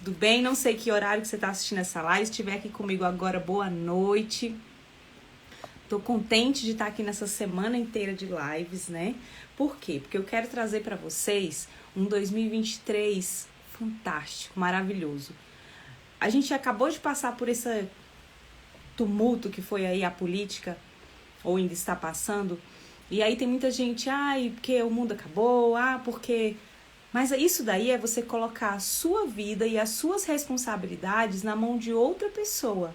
tudo bem? Não sei que horário que você está assistindo essa live. Se estiver aqui comigo agora, boa noite. Tô contente de estar aqui nessa semana inteira de lives, né? Por quê? Porque eu quero trazer para vocês um 2023 fantástico, maravilhoso. A gente acabou de passar por esse tumulto que foi aí a política, ou ainda está passando, e aí tem muita gente, porque o mundo acabou, porque... Mas isso daí é você colocar a sua vida e as suas responsabilidades na mão de outra pessoa.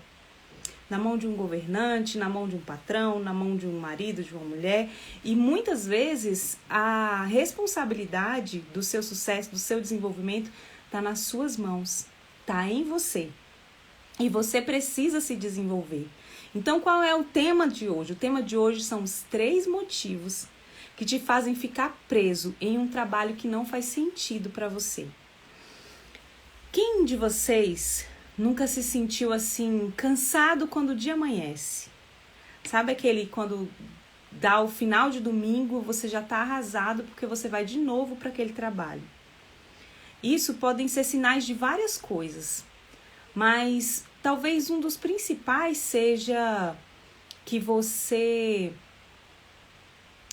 Na mão de um governante, na mão de um patrão, na mão de um marido, de uma mulher. E muitas vezes a responsabilidade do seu sucesso, do seu desenvolvimento, está nas suas mãos, está em você. E você precisa se desenvolver. Então, qual é o tema de hoje? O tema de hoje são os 3 motivos que te fazem ficar preso em um trabalho que não faz sentido para você. Quem de vocês nunca se sentiu assim, cansado quando o dia amanhece? Sabe aquele quando dá o final de domingo, você já está arrasado porque você vai de novo para aquele trabalho? Isso podem ser sinais de várias coisas, mas talvez um dos principais seja que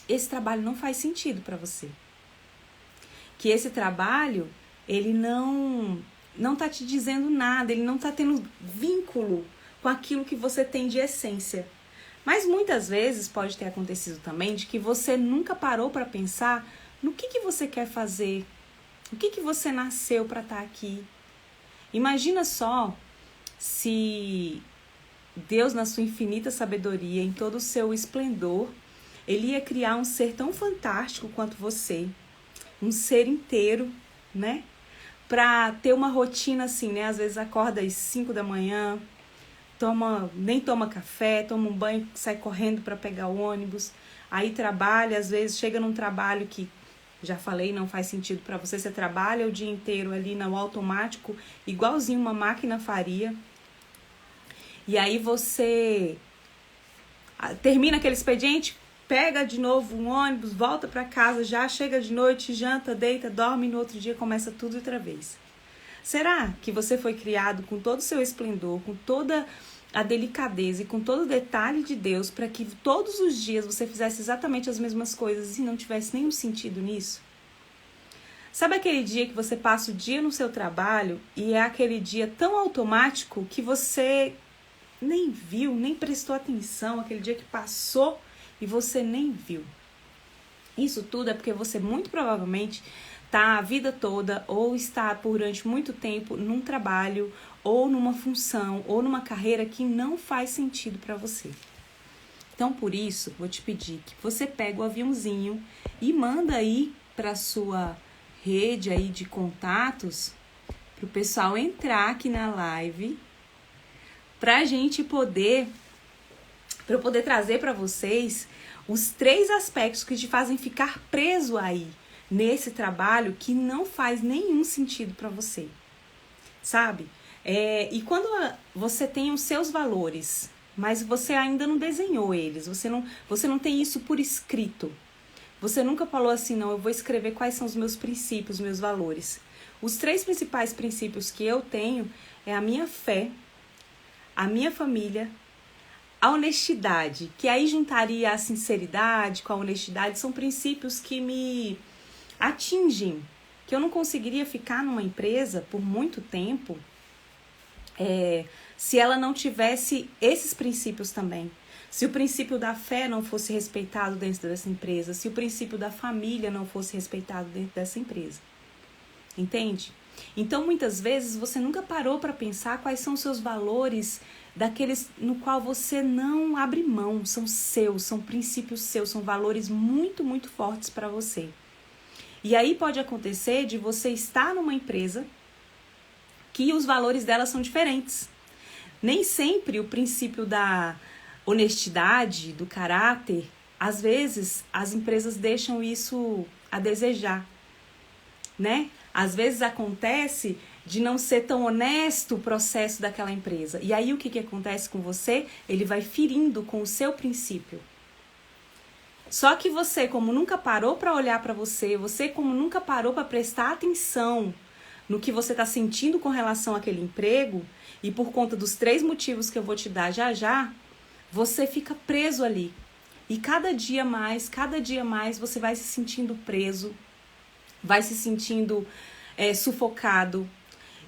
esse trabalho não faz sentido para você. Que esse trabalho, ele não tá te dizendo nada, ele não tá tendo vínculo com aquilo que você tem de essência. Mas muitas vezes pode ter acontecido também de que você nunca parou para pensar no que você quer fazer, o que você nasceu para estar aqui. Imagina só se Deus, na sua infinita sabedoria, em todo o seu esplendor, Ele ia criar um ser tão fantástico quanto você, um ser inteiro, né? Pra ter uma rotina assim, né? Às vezes acorda às 5 da manhã, nem toma café, toma um banho, sai correndo para pegar o ônibus, aí trabalha, às vezes chega num trabalho que, já falei, não faz sentido para você, você trabalha o dia inteiro ali no automático, igualzinho uma máquina faria, e aí você termina aquele expediente, pega de novo um ônibus, volta para casa, já chega de noite, janta, deita, dorme e no outro dia começa tudo outra vez. Será que você foi criado com todo o seu esplendor, com toda a delicadeza e com todo o detalhe de Deus para que todos os dias você fizesse exatamente as mesmas coisas e não tivesse nenhum sentido nisso? Sabe aquele dia que você passa o dia no seu trabalho e é aquele dia tão automático que você nem viu, nem prestou atenção, aquele dia que passou e você nem viu? Isso tudo é porque você muito provavelmente está a vida toda ou está durante muito tempo num trabalho ou numa função ou numa carreira que não faz sentido para você. Então, por isso, vou te pedir que você pegue o aviãozinho e manda aí para sua rede aí de contatos para o pessoal entrar aqui na live para a gente poder trazer para vocês os 3 aspectos que te fazem ficar preso aí nesse trabalho que não faz nenhum sentido para você, sabe? E quando você tem os seus valores, mas você ainda não desenhou eles, você não tem isso por escrito, você nunca falou assim, não, eu vou escrever quais são os meus princípios, meus valores. Os 3 principais princípios que eu tenho é a minha fé, a minha família, a honestidade, que aí juntaria a sinceridade com a honestidade, são princípios que me atingem, que eu não conseguiria ficar numa empresa por muito tempo se ela não tivesse esses princípios também. Se o princípio da fé não fosse respeitado dentro dessa empresa, se o princípio da família não fosse respeitado dentro dessa empresa. Entende? Então, muitas vezes, você nunca parou para pensar quais são os seus valores, daqueles no qual você não abre mão, são seus, são princípios seus, são valores muito, muito fortes para você. E aí pode acontecer de você estar numa empresa que os valores dela são diferentes. Nem sempre o princípio da honestidade, do caráter, às vezes as empresas deixam isso a desejar, né? Às vezes acontece de não ser tão honesto o processo daquela empresa. E aí o que acontece com você? Ele vai ferindo com o seu princípio. Só que você, como nunca parou para olhar para você como nunca parou para prestar atenção no que você está sentindo com relação àquele emprego, e por conta dos 3 motivos que eu vou te dar já já, você fica preso ali. E cada dia mais você vai se sentindo preso, vai se sentindo sufocado.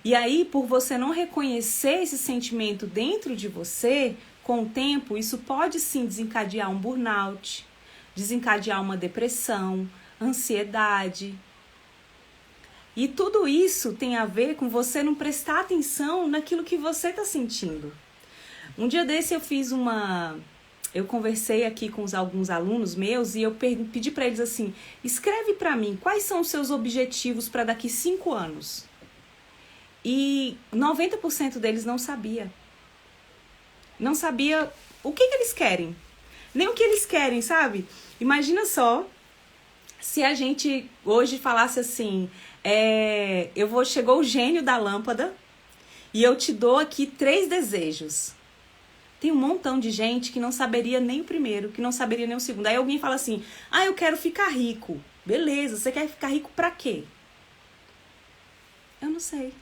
E aí, por você não reconhecer esse sentimento dentro de você, com o tempo, isso pode sim desencadear um burnout, desencadear uma depressão, ansiedade. E tudo isso tem a ver com você não prestar atenção naquilo que você está sentindo. Um dia desse eu conversei aqui com alguns alunos meus e eu pedi para eles assim, escreve para mim quais são os seus objetivos para daqui 5 anos. E 90% deles não sabia. Não sabia o que eles querem. Nem o que eles querem, sabe? Imagina só se a gente hoje falasse assim, chegou o gênio da lâmpada e eu te dou aqui 3 desejos. Tem um montão de gente que não saberia nem o primeiro, que não saberia nem o segundo. Aí alguém fala assim, eu quero ficar rico. Beleza, você quer ficar rico pra quê? Eu não sei.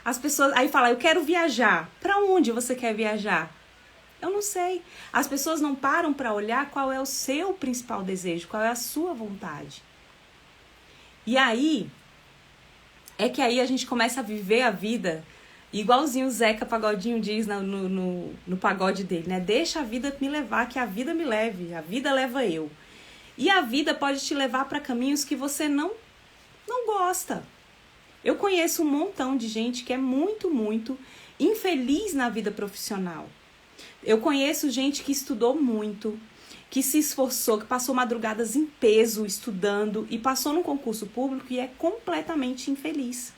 As pessoas aí falam, eu quero viajar. Pra onde você quer viajar? Eu não sei. As pessoas não param pra olhar qual é o seu principal desejo, qual é a sua vontade. E aí, aí a gente começa a viver a vida igualzinho o Zeca Pagodinho diz no pagode dele, né? Deixa a vida me levar, que a vida me leve, a vida leva eu. E a vida pode te levar para caminhos que você não gosta. Eu conheço um montão de gente que é muito, muito infeliz na vida profissional. Eu conheço gente que estudou muito, que se esforçou, que passou madrugadas em peso estudando e passou no concurso público e é completamente infeliz.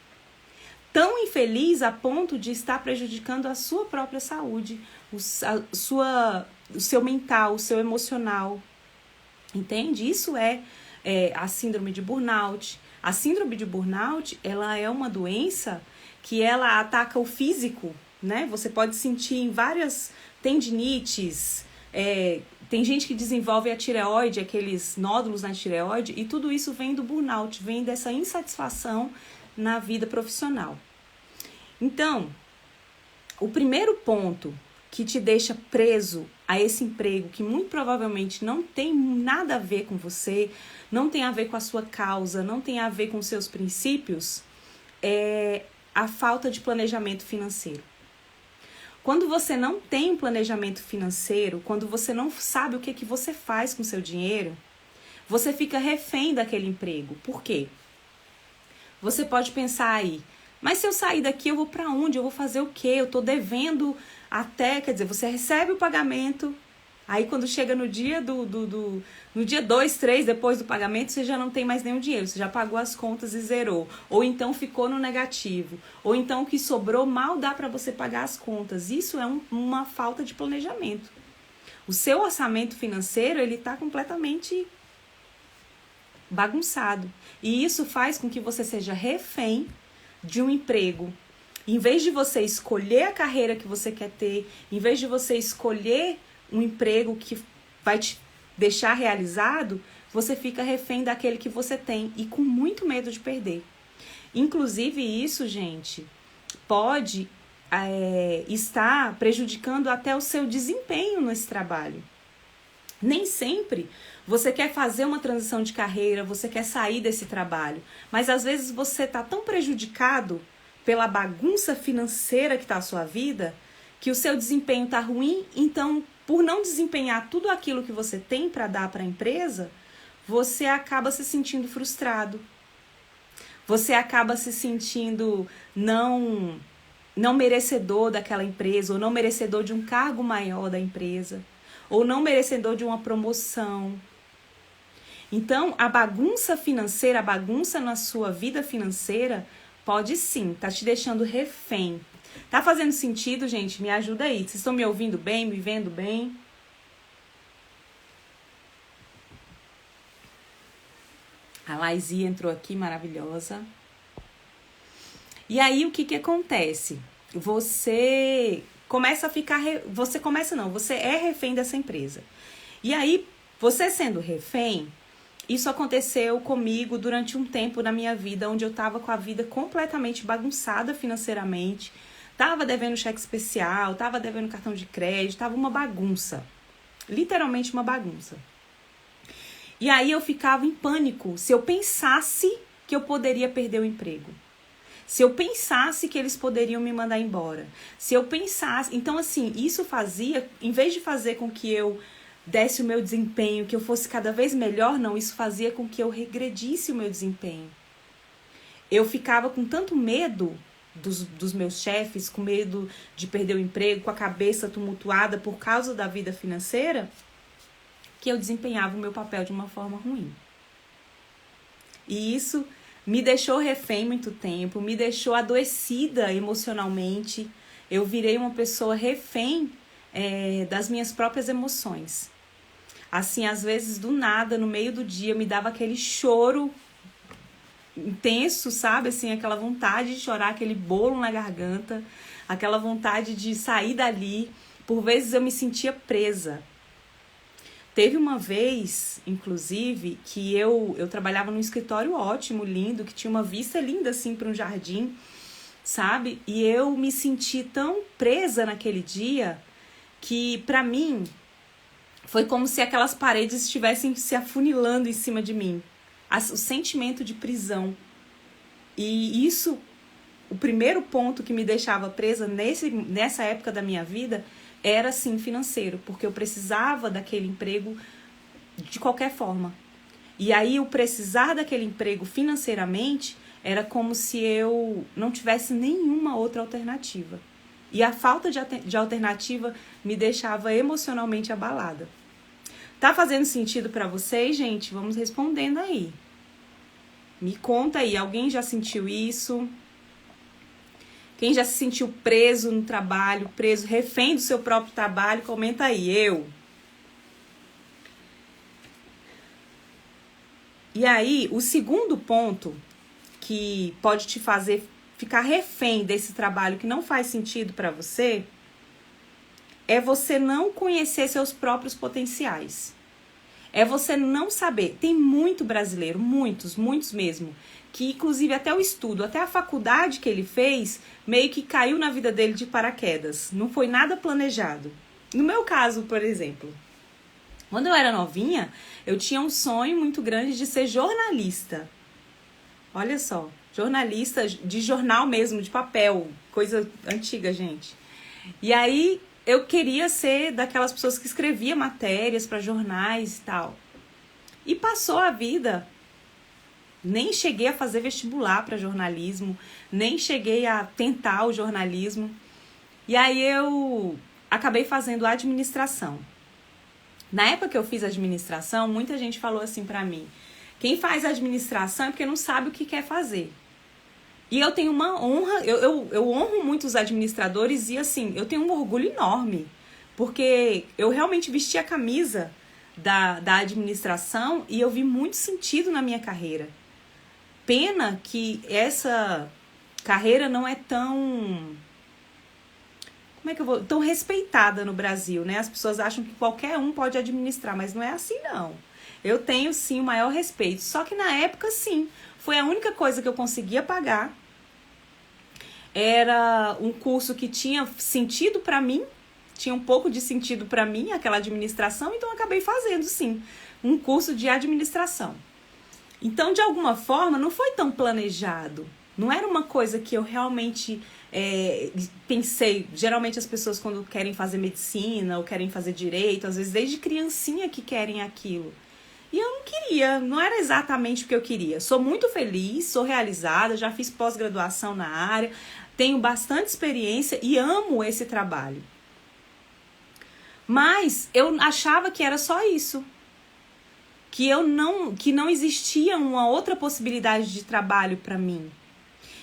Tão infeliz a ponto de estar prejudicando a sua própria saúde, o seu mental, o seu emocional. Entende? Isso é a síndrome de burnout. A síndrome de burnout, ela é uma doença que ela ataca o físico, né? Você pode sentir em várias tendinites, tem gente que desenvolve a tireoide, aqueles nódulos na tireoide, e tudo isso vem do burnout, vem dessa insatisfação na vida profissional. Então, o primeiro ponto que te deixa preso a esse emprego, que muito provavelmente não tem nada a ver com você, não tem a ver com a sua causa, não tem a ver com os seus princípios, é a falta de planejamento financeiro. Quando você não tem um planejamento financeiro, quando você não sabe o que você faz com o seu dinheiro, você fica refém daquele emprego. Por quê? Você pode pensar aí, mas se eu sair daqui eu vou para onde? Eu vou fazer o quê? Eu tô devendo até, quer dizer, você recebe o pagamento, aí quando chega no dia no dia 2, 3 depois do pagamento, você já não tem mais nenhum dinheiro, você já pagou as contas e zerou, ou então ficou no negativo, ou então o que sobrou mal dá para você pagar as contas. Isso é uma falta de planejamento. O seu orçamento financeiro, ele tá completamente bagunçado. E isso faz com que você seja refém de um emprego. Em vez de você escolher a carreira que você quer ter, em vez de você escolher um emprego que vai te deixar realizado, você fica refém daquele que você tem e com muito medo de perder. Inclusive isso, gente, pode estar prejudicando até o seu desempenho nesse trabalho. Nem sempre você quer fazer uma transição de carreira, você quer sair desse trabalho, mas às vezes você está tão prejudicado pela bagunça financeira que está a sua vida, que o seu desempenho está ruim, então, por não desempenhar tudo aquilo que você tem para dar para a empresa, você acaba se sentindo frustrado. Você acaba se sentindo não merecedor daquela empresa, ou não merecedor de um cargo maior da empresa, ou não merecedor de uma promoção. Então, a bagunça financeira, a bagunça na sua vida financeira, pode sim, tá te deixando refém. Tá fazendo sentido, gente? Me ajuda aí. Vocês estão me ouvindo bem, me vendo bem? A Laizia entrou aqui, maravilhosa. E aí, o que acontece? Você começa a ficar... Você é refém dessa empresa. E aí, você sendo refém, Isso aconteceu comigo durante um tempo na minha vida, onde eu estava com a vida completamente bagunçada financeiramente. Tava devendo cheque especial, tava devendo cartão de crédito, tava uma bagunça. Literalmente uma bagunça. E aí eu ficava em pânico se eu pensasse que eu poderia perder o emprego. Se eu pensasse que eles poderiam me mandar embora. Se eu pensasse... Então, assim, isso fazia, em vez de fazer com que eu desse o meu desempenho, que eu fosse cada vez melhor, não, isso fazia com que eu regredisse o meu desempenho. Eu ficava com tanto medo dos meus chefes, com medo de perder o emprego, com a cabeça tumultuada por causa da vida financeira, que eu desempenhava o meu papel de uma forma ruim. E isso me deixou refém muito tempo, me deixou adoecida emocionalmente. Eu virei uma pessoa refém das minhas próprias emoções. Assim, às vezes, do nada, no meio do dia, me dava aquele choro intenso, sabe? Assim, aquela vontade de chorar, aquele bolo na garganta, aquela vontade de sair dali. Por vezes eu me sentia presa. Teve uma vez, inclusive, que eu trabalhava num escritório ótimo, lindo, que tinha uma vista linda, assim, para um jardim, sabe? E eu me senti tão presa naquele dia que, para mim, foi como se aquelas paredes estivessem se afunilando em cima de mim. O sentimento de prisão. E isso, o primeiro ponto que me deixava presa nessa época da minha vida era, sim, financeiro, porque eu precisava daquele emprego de qualquer forma. E aí, o precisar daquele emprego financeiramente era como se eu não tivesse nenhuma outra alternativa. E a falta de alternativa me deixava emocionalmente abalada. Tá fazendo sentido pra vocês, gente? Vamos respondendo aí. Me conta aí, alguém já sentiu isso? Quem já se sentiu preso no trabalho, preso, refém do seu próprio trabalho, comenta aí, eu. E aí, o segundo ponto que pode te fazer ficar refém desse trabalho que não faz sentido para você é você não conhecer seus próprios potenciais. É você não saber. Tem muito brasileiro, muitos mesmo, que inclusive até o estudo, até a faculdade que ele fez, meio que caiu na vida dele de paraquedas. Não foi nada planejado. No meu caso, por exemplo, quando eu era novinha, eu tinha um sonho muito grande de ser jornalista. Olha só, jornalista de jornal mesmo, de papel, coisa antiga, gente. E aí eu queria ser daquelas pessoas que escrevia matérias para jornais e tal. E passou a vida. Nem cheguei a fazer vestibular para jornalismo, nem cheguei a tentar o jornalismo. E aí eu acabei fazendo administração. Na época que eu fiz administração, muita gente falou assim para mim: quem faz administração é porque não sabe o que quer fazer. E eu tenho uma honra, eu honro muito os administradores e assim, eu tenho um orgulho enorme, porque eu realmente vesti a camisa da administração e eu vi muito sentido na minha carreira. Pena que essa carreira não é tão... tão respeitada no Brasil, né? As pessoas acham que qualquer um pode administrar, mas não é assim, não. Eu tenho, sim, o maior respeito. Só que na época, sim, foi a única coisa que eu conseguia pagar. Era um curso que tinha sentido para mim, tinha um pouco de sentido para mim, aquela administração, então eu acabei fazendo, sim, um curso de administração. Então, de alguma forma, não foi tão planejado. Não era uma coisa que eu realmente pensei. Geralmente as pessoas, quando querem fazer medicina ou querem fazer direito, às vezes desde criancinha que querem aquilo. E eu não queria, não era exatamente o que eu queria. Sou muito feliz, sou realizada, já fiz pós-graduação na área, tenho bastante experiência e amo esse trabalho. Mas eu achava que era só isso. Que não existia uma outra possibilidade de trabalho para mim.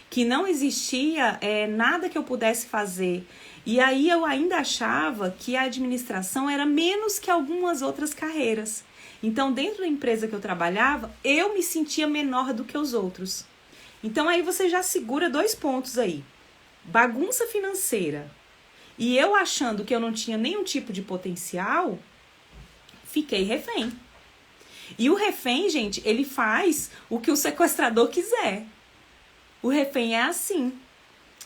Que não existia nada que eu pudesse fazer. E aí eu ainda achava que a administração era menos que algumas outras carreiras. Então, dentro da empresa que eu trabalhava, eu me sentia menor do que os outros. Então, aí você já segura 2 pontos aí. Bagunça financeira. E eu achando que eu não tinha nenhum tipo de potencial, fiquei refém. E o refém, gente, ele faz o que o sequestrador quiser. O refém é assim.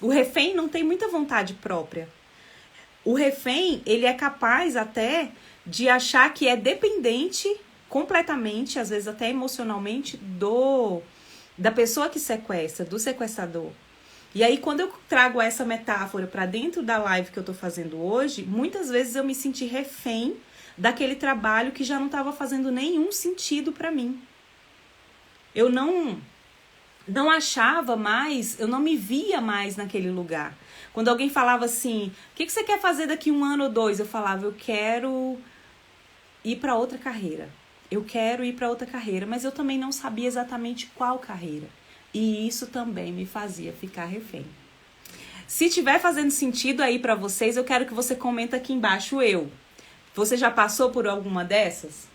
O refém não tem muita vontade própria. O refém, ele é capaz até de achar que é dependente completamente, às vezes até emocionalmente, da pessoa que sequestra, do sequestrador. E aí, quando eu trago essa metáfora para dentro da live que eu tô fazendo hoje, muitas vezes eu me senti refém daquele trabalho que já não estava fazendo nenhum sentido para mim. Eu não achava mais, eu não me via mais naquele lugar. Quando alguém falava assim, o que você quer fazer daqui 1 ano ou 2? Eu falava, eu quero ir para outra carreira. Eu quero ir para outra carreira, mas eu também não sabia exatamente qual carreira. E isso também me fazia ficar refém. Se tiver fazendo sentido aí para vocês, eu quero que você comenta aqui embaixo, eu. Você já passou por alguma dessas?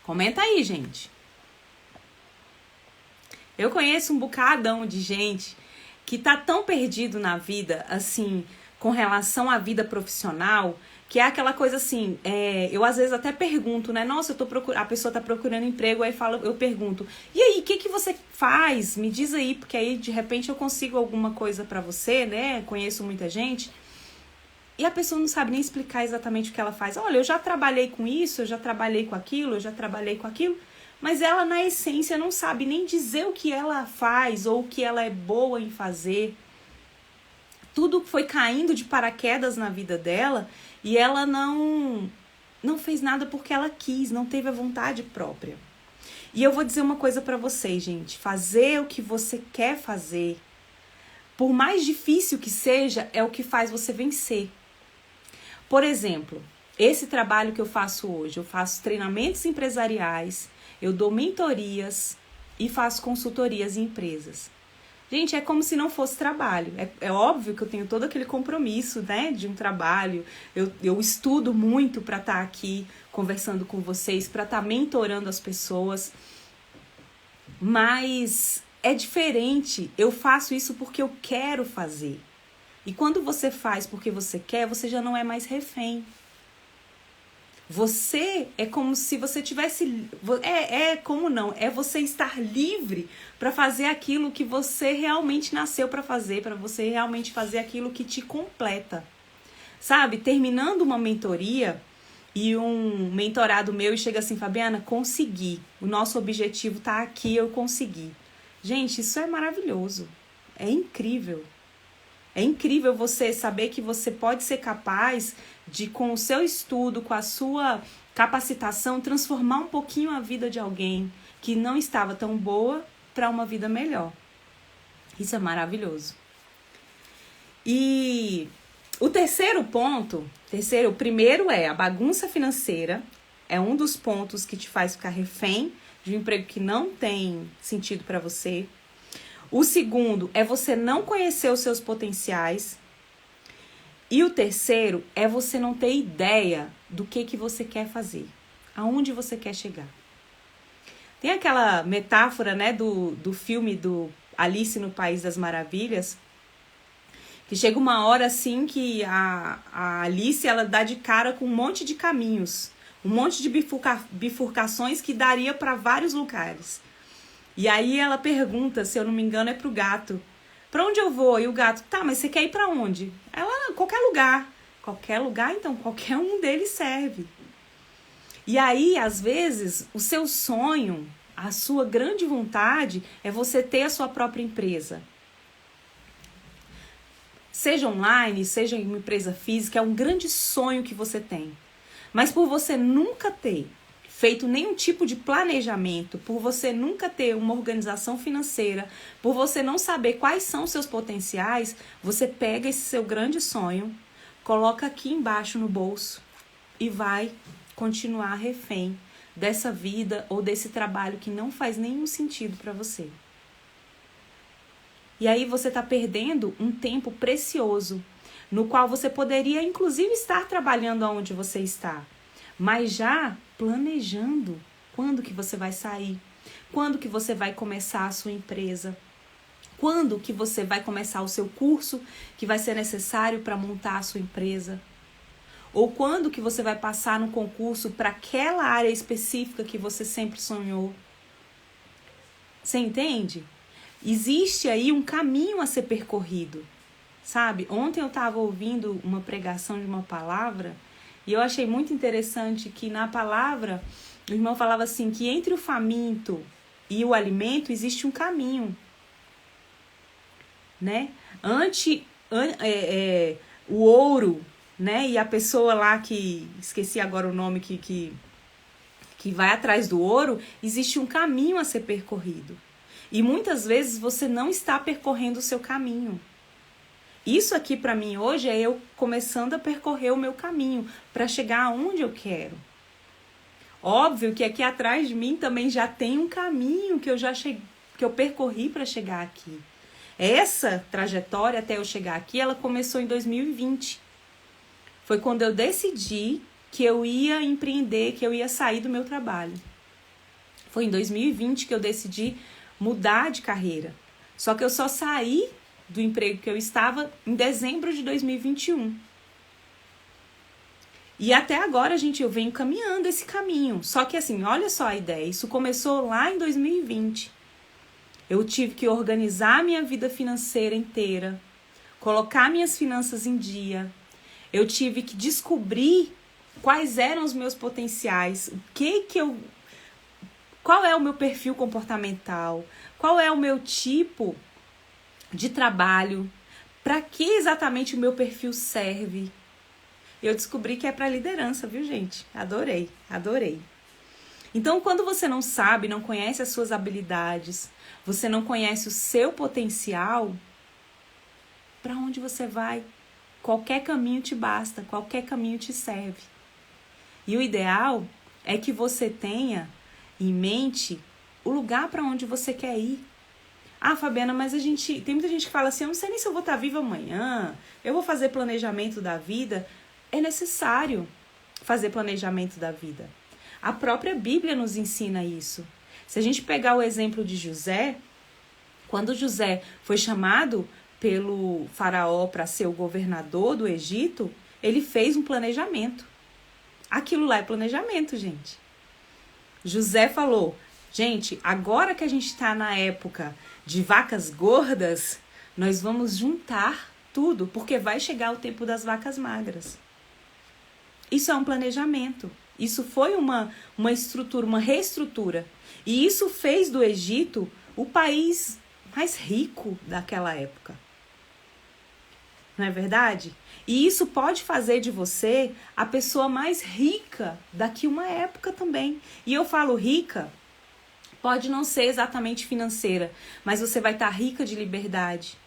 Comenta aí, gente. Eu conheço um bocadão de gente que tá tão perdido na vida, assim, com relação à vida profissional, que é aquela coisa assim, eu às vezes até pergunto, né? Nossa, a pessoa tá procurando emprego, aí eu pergunto, e aí, o que você faz? Me diz aí, porque aí de repente eu consigo alguma coisa pra você, né? Conheço muita gente. E a pessoa não sabe nem explicar exatamente o que ela faz. Olha, eu já trabalhei com isso, eu já trabalhei com aquilo, eu já trabalhei com aquilo, mas ela na essência não sabe nem dizer o que ela faz ou o que ela é boa em fazer. Tudo foi caindo de paraquedas na vida dela e ela não fez nada porque ela quis, não teve a vontade própria. E eu vou dizer uma coisa pra vocês, gente. Fazer o que você quer fazer, por mais difícil que seja, é o que faz você vencer. Por exemplo, esse trabalho que eu faço hoje, eu faço treinamentos empresariais, eu dou mentorias e faço consultorias em empresas. Gente, é como se não fosse trabalho. É óbvio que eu tenho todo aquele compromisso, né, de um trabalho. Eu estudo muito para estar aqui conversando com vocês, para estar mentorando as pessoas. Mas é diferente. Eu faço isso porque eu quero fazer. E quando você faz porque você quer, você já não é mais refém. Você é como se você tivesse... como não? É você estar livre para fazer aquilo que você realmente nasceu para fazer, para você realmente fazer aquilo que te completa. Sabe? Terminando uma mentoria e um mentorado meu chega assim, Fabiana, consegui. O nosso objetivo tá aqui, eu consegui. Gente, isso é maravilhoso. É incrível. É incrível você saber que você pode ser capaz de, com o seu estudo, com a sua capacitação, transformar um pouquinho a vida de alguém que não estava tão boa para uma vida melhor. Isso é maravilhoso. E o terceiro ponto, o primeiro é a bagunça financeira, é um dos pontos que te faz ficar refém de um emprego que não tem sentido para você. O segundo é você não conhecer os seus potenciais. E o terceiro é você não ter ideia do que você quer fazer, aonde você quer chegar. Tem aquela metáfora, né, do filme do Alice no País das Maravilhas, que chega uma hora assim que a Alice ela dá de cara com um monte de caminhos, um monte de bifurcações que daria para vários lugares. E aí ela pergunta, se eu não me engano, é pro gato. Pra onde eu vou? E o gato, tá, mas você quer ir pra onde? Ela, qualquer lugar. Qualquer lugar, então, qualquer um deles serve. E aí, às vezes, o seu sonho, a sua grande vontade é você ter a sua própria empresa. Seja online, seja em uma empresa física, é um grande sonho que você tem. Mas por você nunca ter feito nenhum tipo de planejamento, por você nunca ter uma organização financeira, por você não saber quais são os seus potenciais, você pega esse seu grande sonho, coloca aqui embaixo no bolso e vai continuar refém dessa vida ou desse trabalho que não faz nenhum sentido para você. E aí você está perdendo um tempo precioso, no qual você poderia inclusive estar trabalhando onde você está, mas já planejando quando que você vai sair, quando que você vai começar a sua empresa, quando que você vai começar o seu curso que vai ser necessário para montar a sua empresa. Ou quando que você vai passar no concurso para aquela área específica que você sempre sonhou. Você entende? Existe aí um caminho a ser percorrido, sabe? Ontem eu estava ouvindo uma pregação de uma palavra e eu achei muito interessante que na palavra o irmão falava assim, que entre o faminto e o alimento existe um caminho, né? O ouro, né? E a pessoa lá que, esqueci agora o nome, que vai atrás do ouro, existe um caminho a ser percorrido. E muitas vezes você não está percorrendo o seu caminho. Isso aqui para mim hoje é eu começando a percorrer o meu caminho para chegar aonde eu quero. Óbvio que aqui atrás de mim também já tem um caminho que eu percorri para chegar aqui. Essa trajetória até eu chegar aqui, ela começou em 2020. Foi quando eu decidi que eu ia empreender, que eu ia sair do meu trabalho. Foi em 2020 que eu decidi mudar de carreira. Só que eu só saí do emprego que eu estava em dezembro de 2021. E até agora, gente, eu venho caminhando esse caminho. Só que assim, olha só a ideia. Isso começou lá em 2020. Eu tive que organizar minha vida financeira inteira, colocar minhas finanças em dia. Eu tive que descobrir quais eram os meus potenciais, qual é o meu perfil comportamental, qual é o meu tipo de trabalho, para que exatamente o meu perfil serve. Eu descobri que é para liderança, viu, gente? Adorei. Então, quando você não sabe, não conhece as suas habilidades, você não conhece o seu potencial, para onde você vai? Qualquer caminho te basta, qualquer caminho te serve. E o ideal é que você tenha em mente o lugar para onde você quer ir. Ah, Fabiana, mas tem muita gente que fala assim, eu não sei nem se eu vou estar viva amanhã, eu vou fazer planejamento da vida. É necessário fazer planejamento da vida. A própria Bíblia nos ensina isso. Se a gente pegar o exemplo de José, quando José foi chamado pelo faraó para ser o governador do Egito, ele fez um planejamento. Aquilo lá é planejamento, gente. José falou, gente, agora que a gente está na época de vacas gordas, nós vamos juntar tudo, porque vai chegar o tempo das vacas magras. Isso é um planejamento. Isso foi uma estrutura, uma reestrutura. E isso fez do Egito o país mais rico daquela época. Não é verdade? E isso pode fazer de você a pessoa mais rica daqui uma época também. E eu falo rica, pode não ser exatamente financeira, mas você vai estar rica de liberdade.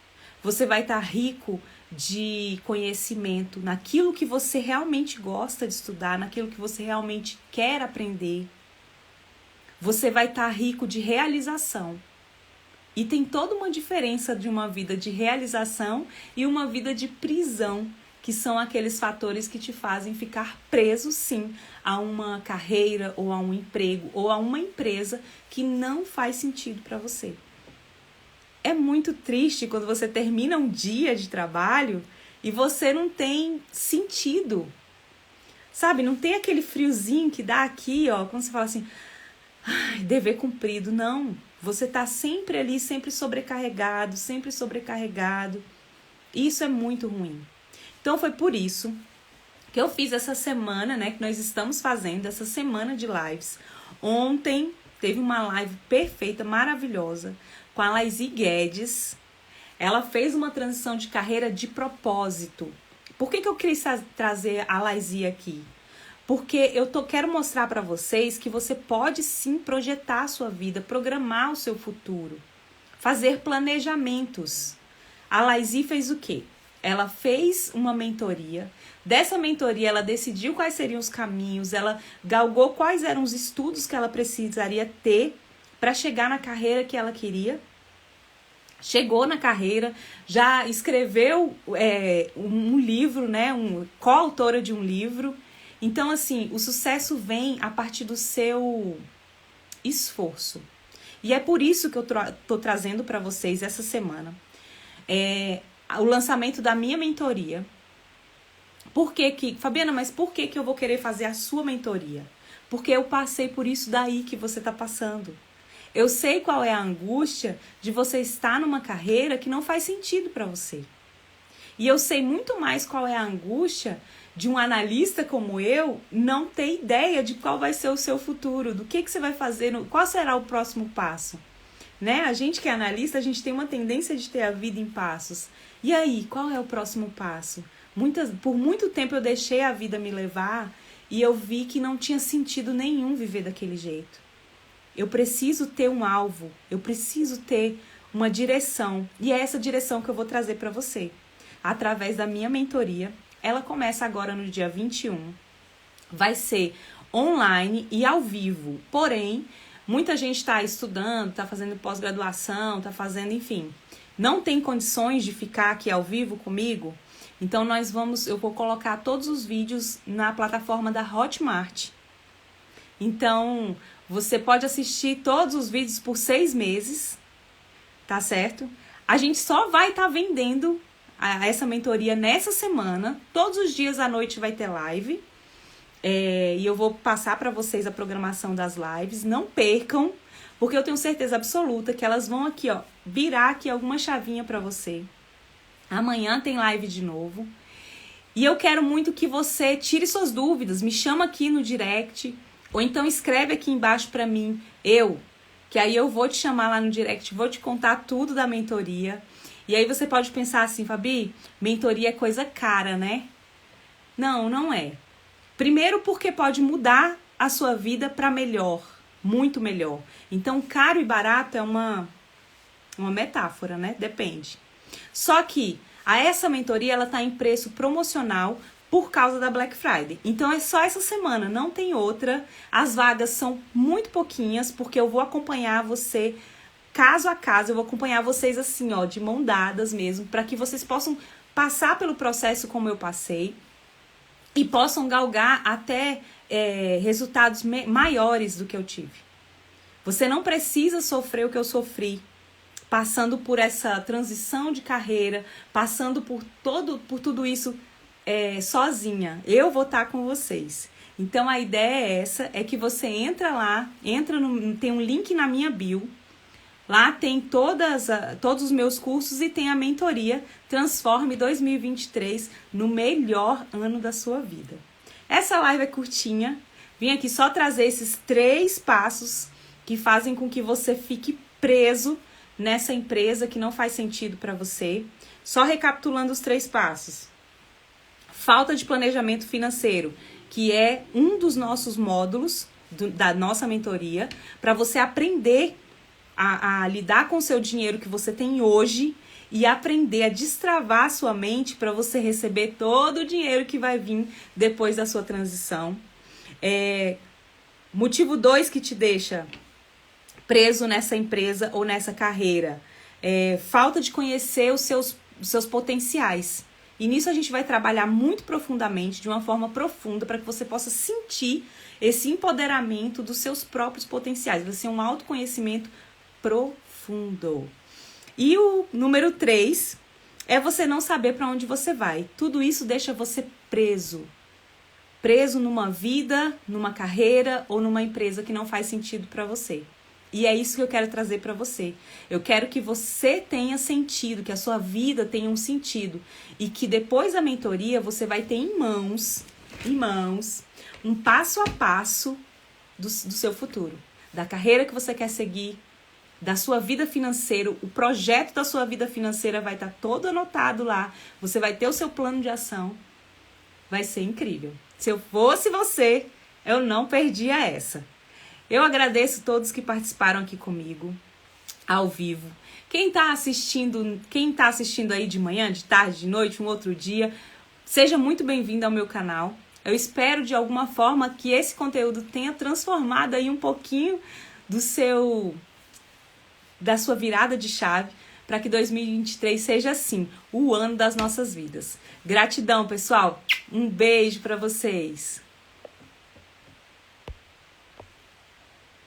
Você vai estar rico de conhecimento, naquilo que você realmente gosta de estudar, naquilo que você realmente quer aprender. Você vai estar rico de realização. E tem toda uma diferença de uma vida de realização e uma vida de prisão, que são aqueles fatores que te fazem ficar preso, sim, a uma carreira ou a um emprego ou a uma empresa que não faz sentido para você. É muito triste quando você termina um dia de trabalho e você não tem sentido. Sabe, não tem aquele friozinho que dá aqui, ó, quando você fala assim, ai, dever cumprido. Não, você tá sempre ali, sempre sobrecarregado. Isso é muito ruim. Então foi por isso que eu fiz essa semana, né, que nós estamos fazendo, essa semana de lives. Ontem teve uma live perfeita, maravilhosa, com a Laisi Guedes. Ela fez uma transição de carreira de propósito. Por que eu quis trazer a Laisi aqui? Porque quero mostrar para vocês que você pode sim projetar a sua vida, programar o seu futuro, fazer planejamentos. A Laisi fez o quê? Ela fez uma mentoria. Dessa mentoria, ela decidiu quais seriam os caminhos, ela galgou quais eram os estudos que ela precisaria ter para chegar na carreira que ela queria. Chegou na carreira, já escreveu um livro, né? Coautora de um livro. Então, assim, o sucesso vem a partir do seu esforço. E é por isso que eu tô trazendo para vocês essa semana o lançamento da minha mentoria Fabiana, mas por que eu vou querer fazer a sua mentoria? Porque eu passei por isso daí que você está passando. Eu sei qual é a angústia de você estar numa carreira que não faz sentido para você. E eu sei muito mais qual é a angústia de um analista como eu não ter ideia de qual vai ser o seu futuro, do que você vai fazer, qual será o próximo passo. Né? A gente que é analista, a gente tem uma tendência de ter a vida em passos. E aí, qual é o próximo passo? Por muito tempo eu deixei a vida me levar e eu vi que não tinha sentido nenhum viver daquele jeito. Eu preciso ter um alvo, eu preciso ter uma direção. E é essa direção que eu vou trazer para você, através da minha mentoria. Ela começa agora no dia 21. Vai ser online e ao vivo. Porém, muita gente está estudando, está fazendo pós-graduação, está fazendo, enfim. Não tem condições de ficar aqui ao vivo comigo. Então, eu vou colocar todos os vídeos na plataforma da Hotmart. Então, você pode assistir todos os vídeos por 6 meses, tá certo? A gente só vai estar vendendo essa mentoria nessa semana. Todos os dias à noite vai ter live. E eu vou passar para vocês a programação das lives. Não percam, porque eu tenho certeza absoluta que elas vão aqui, ó, virar aqui alguma chavinha para você. Amanhã tem live de novo. E eu quero muito que você tire suas dúvidas. Me chama aqui no direct. Ou então escreve aqui embaixo para mim. Que aí eu vou te chamar lá no direct. Vou te contar tudo da mentoria. E aí você pode pensar assim, Fabi, mentoria é coisa cara, né? Não, não é. Primeiro porque pode mudar a sua vida para melhor. Muito melhor. Então, caro e barato é uma metáfora, né? Depende. Só que essa mentoria ela tá em preço promocional por causa da Black Friday. Então é só essa semana, não tem outra. As vagas são muito pouquinhas, porque eu vou acompanhar você caso a caso. Eu vou acompanhar vocês assim, ó, de mão dadas mesmo, para que vocês possam passar pelo processo como eu passei e possam galgar até resultados maiores do que eu tive. Você não precisa sofrer o que eu sofri, passando por essa transição de carreira, passando por tudo isso sozinha. Eu vou estar com vocês. Então a ideia é essa, é que você entra lá, tem um link na minha bio, lá tem todos os meus cursos e tem a mentoria Transforme 2023 no melhor ano da sua vida. Essa live é curtinha, vim aqui só trazer esses 3 passos que fazem com que você fique preso nessa empresa que não faz sentido para você. Só recapitulando os 3 passos. Falta de planejamento financeiro, que é um dos nossos módulos da nossa mentoria, para você aprender a lidar com o seu dinheiro que você tem hoje e aprender a destravar a sua mente para você receber todo o dinheiro que vai vir depois da sua transição. Motivo 2 que te deixa preso nessa empresa ou nessa carreira. Falta de conhecer os seus potenciais. E nisso a gente vai trabalhar muito profundamente, de uma forma profunda, para que você possa sentir esse empoderamento dos seus próprios potenciais. Vai ser um autoconhecimento profundo. E o número 3 é você não saber para onde você vai. Tudo isso deixa você preso. Preso numa vida, numa carreira ou numa empresa que não faz sentido para você. E é isso que eu quero trazer para você. Eu quero que você tenha sentido, que a sua vida tenha um sentido. E que depois da mentoria você vai ter em mãos, um passo a passo do seu futuro. Da carreira que você quer seguir, da sua vida financeira. O projeto da sua vida financeira vai estar todo anotado lá. Você vai ter o seu plano de ação. Vai ser incrível. Se eu fosse você, eu não perdia essa. Eu agradeço todos que participaram aqui comigo, ao vivo. Quem tá assistindo aí de manhã, de tarde, de noite, um outro dia, seja muito bem-vindo ao meu canal. Eu espero, de alguma forma, que esse conteúdo tenha transformado aí um pouquinho da sua virada de chave, para que 2023 seja, assim, o ano das nossas vidas. Gratidão, pessoal. Um beijo para vocês.